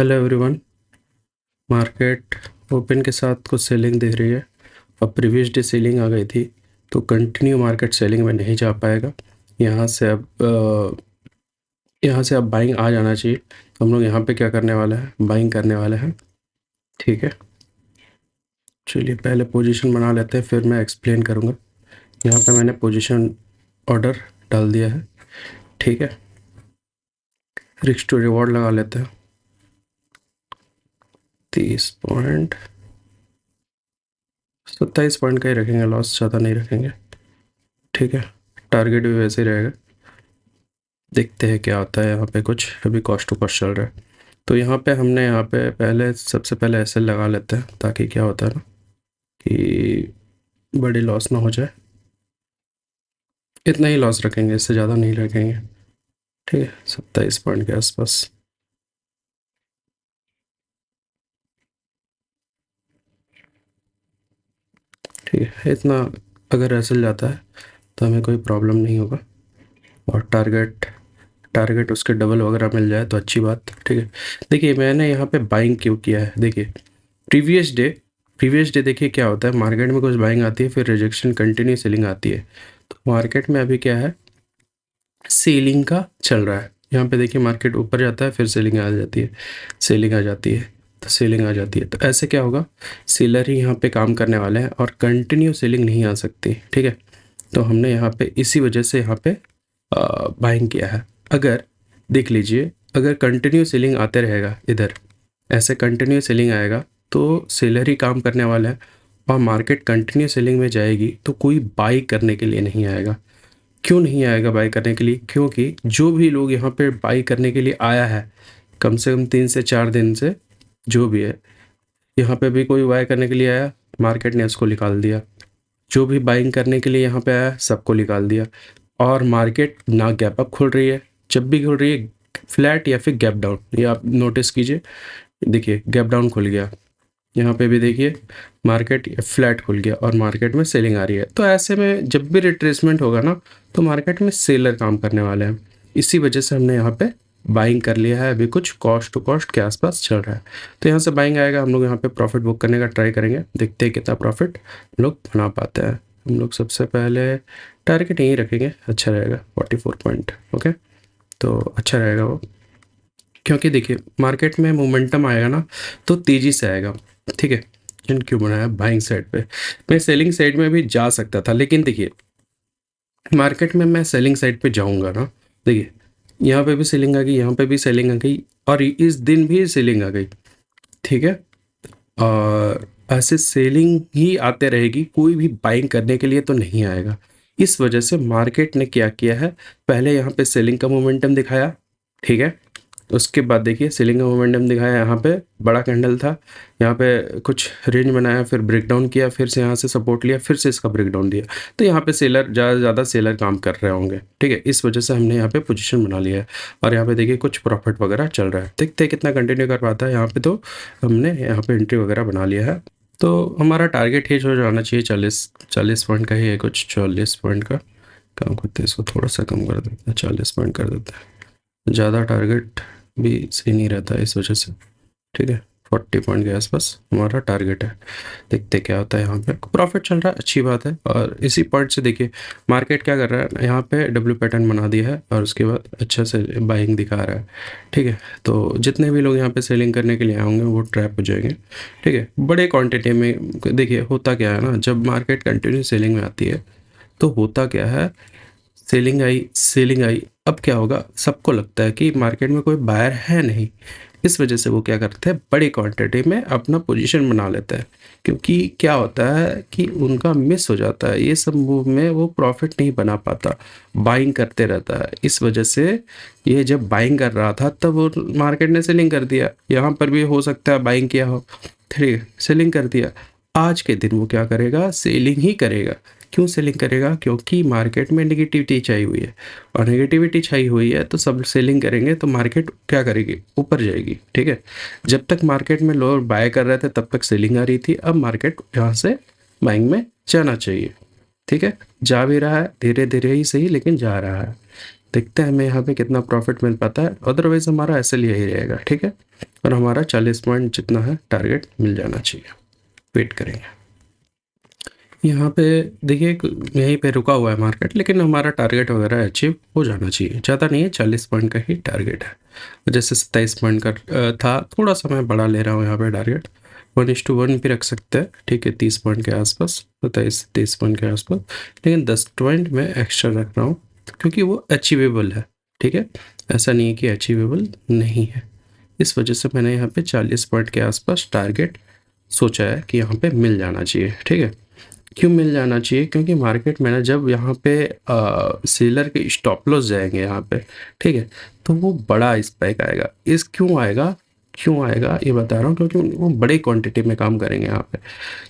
Hello everyone. Market open के साथ कुछ सेलिंग दिख रही है। अब प्रीवियस डे सेलिंग आ गई थी तो कंटिन्यू मार्केट सेलिंग में नहीं जा पाएगा। यहाँ से अब यहाँ से अब बाइंग आ जाना चाहिए। हम लोग यहाँ पे क्या करने वाले हैं, बाइंग करने वाले हैं। ठीक है, चलिए पहले पोजीशन बना लेते हैं, फिर मैं एक्सप्लेन करूँगा। यहाँ पे मैंने पोजीशन ऑर्डर डाल दिया है। ठीक है, रिस्क टू रिवॉर्ड लगा लेते हैं 30 पॉइंट, 27 पॉइंट का ही रखेंगे, लॉस ज़्यादा नहीं रखेंगे। ठीक है, टारगेट भी वैसे ही रहेगा। देखते हैं क्या होता है यहाँ पे। कुछ अभी कॉस्ट टू कॉस्ट चल रहा है तो यहाँ पे हमने यहाँ पे पहले सबसे पहले एसएल लगा लेते हैं, ताकि क्या होता है ना कि बड़ी लॉस ना हो जाए। इतना ही लॉस रखेंगे, इससे ज़्यादा नहीं रखेंगे। ठीक है, 27 पॉइंट के आसपास। ठीक है, इतना अगर एसएल जाता है तो हमें कोई प्रॉब्लम नहीं होगा। और टारगेट टारगेट उसके डबल वगैरह मिल जाए तो अच्छी बात। ठीक है, देखिए मैंने यहाँ पे बाइंग क्यों किया है। देखिए प्रीवियस डे देखिए क्या होता है, मार्केट में कुछ बाइंग आती है, फिर रिजेक्शन, कंटिन्यू सेलिंग आती है। तो मार्केट में अभी क्या है, सेलिंग का चल रहा है। यहाँ पे देखिए मार्केट ऊपर जाता है, फिर सेलिंग आ जाती है, सेलिंग आ जाती है, तो सेलिंग आ जाती है। तो ऐसे क्या होगा, सेलर ही यहाँ पे काम करने वाले हैं और कंटिन्यू सेलिंग नहीं आ सकती। ठीक है, तो हमने यहाँ पे इसी वजह से यहाँ पे बाइंग किया है। अगर देख लीजिए, अगर कंटिन्यू सेलिंग आते रहेगा, इधर ऐसे कंटिन्यू सेलिंग आएगा तो सेलर ही काम करने वाला है और मार्केट कंटिन्यू सेलिंग में जाएगी तो कोई बाई करने के लिए नहीं आएगा। क्यों नहीं आएगा बाई करने के लिए? क्योंकि जो भी लोग यहाँ पे बाई करने के लिए आया है, कम से कम 3 से 4 दिन से, जो भी है यहाँ पे भी कोई बाई करने के लिए आया, मार्केट ने उसको निकाल दिया। जो भी बाइंग करने के लिए यहाँ पे आया, सबको निकाल दिया। और मार्केट ना गैप अप खुल रही है, जब भी खुल रही है फ्लैट या फिर गैप डाउन। ये आप नोटिस कीजिए, देखिए गैप डाउन खुल गया, यहाँ पे भी देखिए मार्केट फ्लैट खुल गया और मार्केट में सेलिंग आ रही है। तो ऐसे में जब भी रिट्रेसमेंट होगा ना, तो मार्केट में सेलर काम करने वाले हैं। इसी वजह से हमने यहाँ पे बाइंग कर लिया है। अभी कुछ कॉस्ट टू कॉस्ट के आसपास चल रहा है, तो यहाँ से बाइंग आएगा, हम लोग यहाँ पे प्रॉफिट बुक करने का ट्राई करेंगे। देखते हैं कितना प्रॉफिट हम लोग बना पाते हैं। हम लोग सबसे पहले टारगेट यहीं रखेंगे, अच्छा रहेगा 44 पॉइंट। ओके, तो अच्छा रहेगा वो, क्योंकि देखिए मार्केट में मोमेंटम आएगा ना तो तेज़ी से आएगा। ठीक है, इन क्यों बनाया बाइंग साइड पे, मैं सेलिंग साइड में भी जा सकता था, लेकिन देखिए मार्केट में मैं सेलिंग साइड पे जाऊंगा ना, देखिए यहाँ पे भी सेलिंग आ गई, यहाँ पे भी सेलिंग आ गई और इस दिन भी सेलिंग आ गई। ठीक है, और ऐसे सेलिंग ही आते रहेगी, कोई भी बाइंग करने के लिए तो नहीं आएगा। इस वजह से मार्केट ने क्या किया है, पहले यहाँ पे सेलिंग का मोमेंटम दिखाया। ठीक है, उसके बाद देखिए सेलिंग का मोमेंटम दिखाया, यहाँ पे बड़ा कैंडल था, यहाँ पे कुछ रेंज बनाया, फिर ब्रेकडाउन किया, फिर से यहाँ से सपोर्ट लिया, फिर से इसका ब्रेकडाउन दिया। तो यहाँ पे सेलर ज़्यादा से ज़्यादा सेलर काम कर रहे होंगे। ठीक है, इस वजह से हमने यहाँ पे पोजीशन बना लिया है और यहाँ पे देखिए कुछ प्रॉफिट वगैरह चल रहा है। देखते हैं कितना कंटिन्यू कर पाता है। यहाँ पे तो हमने यहाँ पे एंट्री वगैरह बना लिया है। तो हमारा टारगेट हिट हो जाना चाहिए 40 पॉइंट का ही है, कुछ 40 पॉइंट का काम करते हैं। इसको थोड़ा सा कम कर देते हैं, 40 पॉइंट कर देते हैं, ज़्यादा टारगेट भी सही नहीं रहता है इस वजह से। ठीक है, 40 पॉइंट के आसपास हमारा टारगेट है। देखते क्या होता है। यहाँ पे प्रॉफिट चल रहा है, अच्छी बात है। और इसी पॉइंट से देखिए मार्केट क्या कर रहा है, यहाँ पे डब्ल्यू पैटर्न बना दिया है और उसके बाद अच्छा से बाइंग दिखा रहा है। ठीक है, तो जितने भी लोग यहाँ पे सेलिंग करने के लिए आएंगे वो ट्रैप हो जाएंगे। ठीक है, बड़े क्वांटिटी में देखिए होता क्या है ना, जब मार्केट कंटिन्यू सेलिंग में आती है तो होता क्या है, सेलिंग आई, सेलिंग आई, अब क्या होगा, सबको लगता है कि मार्केट में कोई बायर है नहीं। इस वजह से वो क्या करते हैं, बड़ी क्वांटिटी में अपना पोजीशन बना लेते हैं। क्योंकि क्या होता है कि उनका मिस हो जाता है, ये सब मूव में वो प्रॉफिट नहीं बना पाता, बाइंग करते रहता है। इस वजह से ये जब बाइंग कर रहा था तब वो मार्केट ने सेलिंग कर दिया। यहाँ पर भी हो सकता है बाइंग किया हो, ठीक है, सेलिंग कर दिया। आज के दिन वो क्या करेगा, सेलिंग ही करेगा। क्यों सेलिंग करेगा? क्योंकि मार्केट में नेगेटिविटी छाई हुई है और नेगेटिविटी छाई हुई है तो सब सेलिंग करेंगे तो मार्केट क्या करेगी, ऊपर जाएगी। ठीक है, जब तक मार्केट में लोग बाय कर रहे थे तब तक सेलिंग आ रही थी, अब मार्केट यहाँ से बाइंग में जाना चाहिए। ठीक है, जा भी रहा है, धीरे धीरे ही सही, लेकिन जा रहा है। देखते हैं हमें यहाँ पे कितना प्रॉफिट मिल पाता है, अदरवाइज हमारा ऐसे यही रहेगा, ठीक है। और हमारा 40 पॉइंट जितना है टारगेट मिल जाना चाहिए। वेट करेंगे। यहाँ पे देखिए यहीं पे रुका हुआ है मार्केट, लेकिन हमारा टारगेट वगैरह अचीव हो जाना चाहिए। ज़्यादा नहीं है, 40 पॉइंट का ही टारगेट है। जैसे 27 पॉइंट का था, थोड़ा सा मैं बढ़ा ले रहा हूँ यहाँ पे टारगेट, 1:1 भी रख सकते हैं, ठीक है। 30 पॉइंट के आसपास, 27-30 पॉइंट के आसपास, लेकिन 10 पॉइंट मैं एक्स्ट्रा रख रहा हूँ क्योंकि वो अचीवेबल है, ठीक है। ऐसा नहीं है कि अचीवेबल नहीं है। इस वजह से मैंने यहाँ पे 40 पॉइंट के आसपास टारगेट सोचा है कि यहाँ पे मिल जाना चाहिए, ठीक है। क्यों मिल जाना चाहिए? क्योंकि मार्केट में ना जब यहाँ पे सेलर के स्टॉप लॉस जाएंगे यहाँ पे, ठीक है, तो वो बड़ा स्पाइक आएगा। इस क्यों आएगा ये बता रहा हूँ, क्योंकि वो बड़े क्वांटिटी में काम करेंगे यहाँ पे,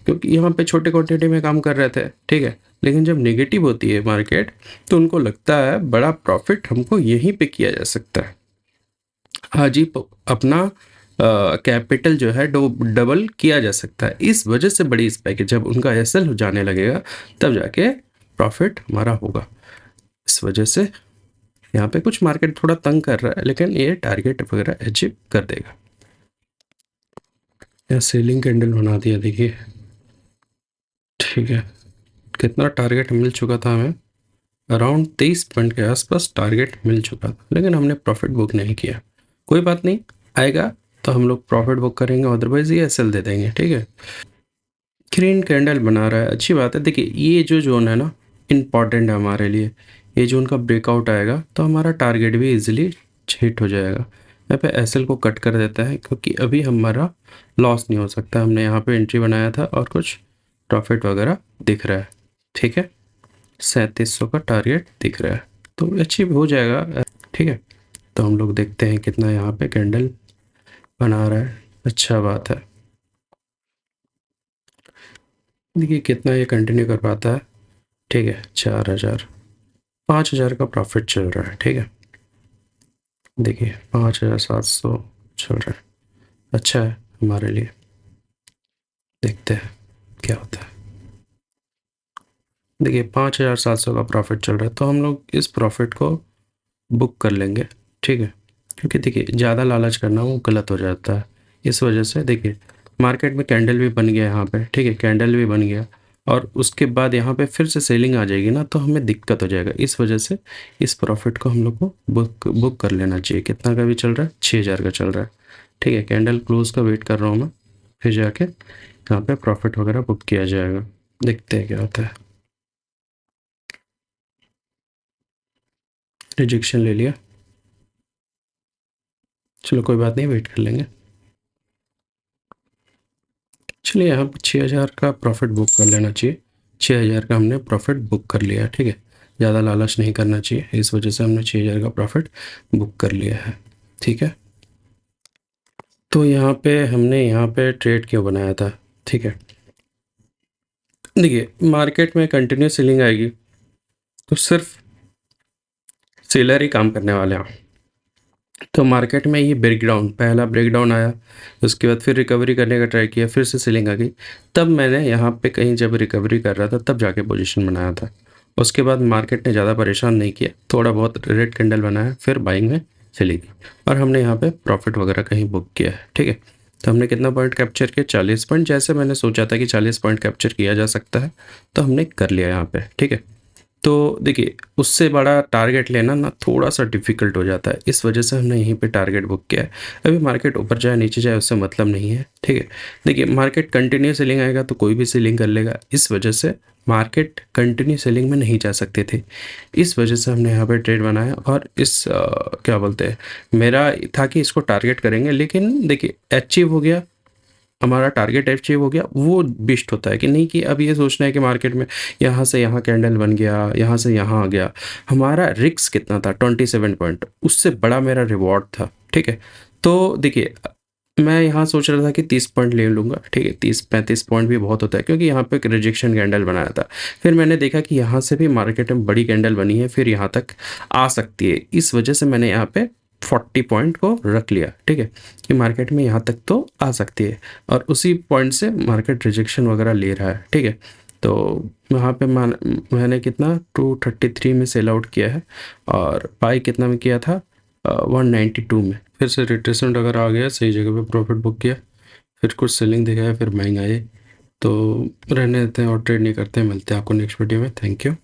क्योंकि यहाँ पे छोटे क्वांटिटी में काम कर रहे थे, ठीक है। लेकिन जब नेगेटिव होती है मार्केट, तो उनको लगता है बड़ा प्रॉफिट हमको यहीं पे किया जा सकता है। हाँ जी, अपना कैपिटल जो है डबल किया जा सकता है। इस वजह से बड़ी स्पाइक है। जब उनका एसएल हो जाने लगेगा तब जाके प्रॉफिट हमारा होगा। इस वजह से यहाँ पे कुछ मार्केट थोड़ा तंग कर रहा है, लेकिन ये टारगेट वगैरह अचीव कर देगा। यहाँ सेलिंग कैंडल बना दिया, देखिए, ठीक है। कितना टारगेट मिल चुका था हमें? अराउंड 23 पॉइंट के आसपास टारगेट मिल चुका था, लेकिन हमने प्रॉफिट बुक नहीं किया। कोई बात नहीं, आएगा तो हम लोग प्रॉफिट बुक करेंगे, अदरवाइज ये एसएल दे देंगे, ठीक है। ग्रीन कैंडल बना रहा है, अच्छी बात है। देखिए ये जो जोन है ना, इम्पॉर्टेंट है हमारे लिए। ये जोन का ब्रेकआउट आएगा तो हमारा टारगेट भी इजीली हिट हो जाएगा। यहाँ पे एसएल को कट कर देता है, क्योंकि अभी हमारा लॉस नहीं हो सकता। हमने यहाँ पे एंट्री बनाया था और कुछ प्रॉफिट वगैरह दिख रहा है, ठीक है। 3700 का टारगेट दिख रहा है, तो अचीव हो जाएगा, ठीक है। तो हम लोग देखते हैं कितना यहाँ पे कैंडल बना रहा है। अच्छा बात है। देखिए कितना ये कंटिन्यू कर पाता है, ठीक है। 4000, 5000 का प्रॉफिट चल रहा है, ठीक है। देखिए 5700 चल रहा है, अच्छा है हमारे लिए। देखते हैं क्या होता है। देखिए 5700 का प्रॉफिट चल रहा है, तो हम लोग इस प्रॉफिट को बुक कर लेंगे, ठीक है। क्योंकि देखिए ज़्यादा लालच करना वो गलत हो जाता है। इस वजह से देखिए मार्केट में कैंडल भी बन गया यहाँ पे, ठीक है, कैंडल भी बन गया, और उसके बाद यहाँ पे फिर से सेलिंग आ जाएगी ना, तो हमें दिक्कत हो जाएगा। इस वजह से इस प्रॉफिट को हम लोग को बुक कर लेना चाहिए। कितना का भी चल रहा है? 6000 का चल रहा है, ठीक है। कैंडल क्लोज का वेट कर रहा हूँ मैं, फिर जाके यहाँ पे प्रॉफिट वगैरह बुक किया जाएगा। देखते हैं क्या होता है। रिजेक्शन ले लिया, चलो कोई बात नहीं, वेट कर लेंगे। चलिए यहाँ पर 6000 का प्रॉफिट बुक कर लेना चाहिए। 6000 का हमने प्रॉफिट बुक कर लिया, ठीक है। ज़्यादा लालच नहीं करना चाहिए, इस वजह से हमने 6000 का प्रॉफिट बुक कर लिया है, ठीक है। तो यहाँ पे हमने यहाँ पे ट्रेड क्यों बनाया था, ठीक है। देखिए मार्केट में कंटिन्यू सेलिंग आएगी तो सिर्फ सेलर ही काम करने वाले हैं। तो मार्केट में ये ब्रेकडाउन, पहला ब्रेकडाउन आया, उसके बाद फिर रिकवरी करने का ट्राई किया, फिर से सेलिंग आ गई। तब मैंने यहाँ पे कहीं जब रिकवरी कर रहा था तब जाके पोजीशन बनाया था। उसके बाद मार्केट ने ज़्यादा परेशान नहीं किया, थोड़ा बहुत रेड कैंडल बनाया, फिर बाइंग में चली गई, और हमने यहाँ पे प्रॉफिट वगैरह कहीं बुक किया है, ठीक है। तो हमने कितना पॉइंट कैप्चर किया? 40 पॉइंट। जैसे मैंने सोचा था कि 40 पॉइंट कैप्चर किया जा सकता है, तो हमने कर लिया यहाँ पे, ठीक है। तो देखिए उससे बड़ा टारगेट लेना ना थोड़ा सा डिफ़िकल्ट हो जाता है, इस वजह से हमने यहीं पे टारगेट बुक किया है। अभी मार्केट ऊपर जाए नीचे जाए उससे मतलब नहीं है, ठीक है। देखिए मार्केट कंटिन्यू सेलिंग आएगा तो कोई भी सेलिंग कर लेगा, इस वजह से मार्केट कंटिन्यू सेलिंग में नहीं जा सकते थे। इस वजह से हमने यहाँ पे ट्रेड बनाया, और इस क्या बोलते हैं, मेरा था कि इसको टारगेट करेंगे, लेकिन देखिए अचीव हो गया, हमारा टारगेट अचीव हो गया। वो बिस्ट होता है कि नहीं, कि अब ये सोचना है कि मार्केट में यहाँ से यहाँ कैंडल बन गया, यहाँ से यहाँ आ गया। हमारा रिस्क कितना था? 27 पॉइंट, उससे बड़ा मेरा रिवॉर्ड था, ठीक है। तो देखिए मैं यहाँ सोच रहा था कि 30 पॉइंट ले लूँगा, ठीक है। 30-35 पॉइंट भी बहुत होता है, क्योंकि यहाँ पे एक रिजेक्शन कैंडल बनाया था। फिर मैंने देखा कि यहाँ से भी मार्केट में बड़ी कैंडल बनी है, फिर यहाँ तक आ सकती है। इस वजह से मैंने यहाँ पे 40 पॉइंट को रख लिया, ठीक है, कि मार्केट में यहाँ तक तो आ सकती है, और उसी पॉइंट से मार्केट रिजेक्शन वगैरह ले रहा है, ठीक है। तो वहाँ पे मैंने कितना 233 में सेल आउट किया है, और पाई कितना में किया था, 192 में। फिर से रिट्रेसमेंट अगर आ गया, सही जगह पे प्रॉफिट बुक किया, फिर कुछ सेलिंग दिखाया, फिर महंगा आए, तो रहने देते हैं और ट्रेड नहीं करते हैं। मिलते हैं आपको नेक्स्ट वीडियो में। Thank you.